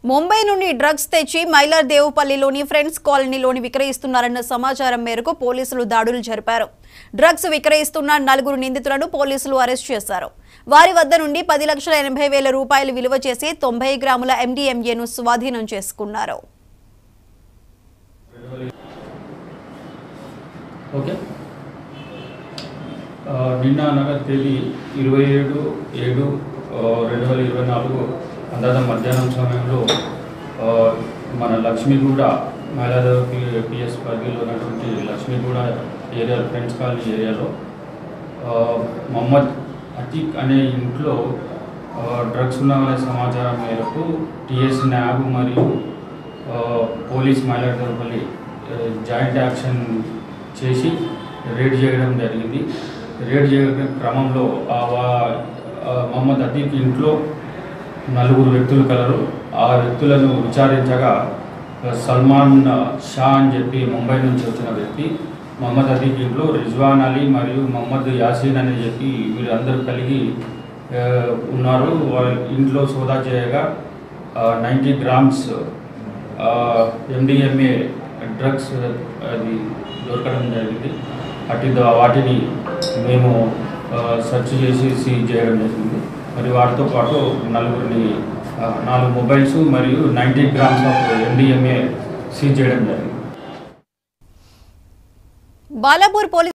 ముంబై నుండి డ్రగ్స్ తెచ్చి మైలార్దేవుపల్లిలోని ఫ్రెండ్స్ కాలనీలోని విక్రయిస్తున్నారన్న సమాచారం మేరకు పోలీసులు దాడులు జరిపారు. డ్రగ్స్ విక్రయిస్తున్న 4 నిందితులను పోలీసులు అరెస్ట్ చేశారు. వారి వద్ద నుండి 10,80,000 రూపాయలు విలువ చేసి 90 గ్రాముల MDMAను స్వాధీనం చేసుకున్నారు. నిన్న అనగా తేదీ 27/7/2024 అందాజ మధ్యాహ్నం సమయంలో మన లక్ష్మీగూడ మైలాదేవి PS పరిధిలో ఉన్నటువంటి లక్ష్మీగూడ ఏరియా ఫ్రెండ్స్ కాలనీ ఏరియాలో మొహమ్మద్ అతీక్ అనే ఇంట్లో డ్రగ్స్ ఉన్నామనే సమాచారం మేరకు TS NAB మరియు పోలీస్ మైలాదేవిపల్లి జాయింట్ యాక్షన్ చేసి రేడ్ చేయడం జరిగింది. రేడ్ చేయడం క్రమంలో మొహమ్మద్ అతీక్ ఇంట్లో 4 వ్యక్తులు కలరు. ఆ వ్యక్తులను విచారించగా సల్మాన్ షా అని చెప్పి ముంబై నుంచి వచ్చిన వ్యక్తి, మొహమ్మద్ అతీక్ ఇంట్లో రిజ్వాన్ అలీ మరియు మొహమ్మద్ యాసీన్ అని చెప్పి వీళ్ళందరూ కలిగి ఉన్నారు. వాళ్ళ ఇంట్లో సోదా చేయగా 90 గ్రామ్స్ MDMA డ్రగ్స్ అది దొరకడం జరిగింది. వాటిని మేము సెర్చ్ చేసి సీజ్ చేయడం జరిగింది. మరి వాటితో పాటు 4 మొబైల్స్ మరియు 90 గ్రామ్స్ ఆఫ్ MDMA సీజ్ చేయడం జరిగింది. బాలాపూర్ పోలీస్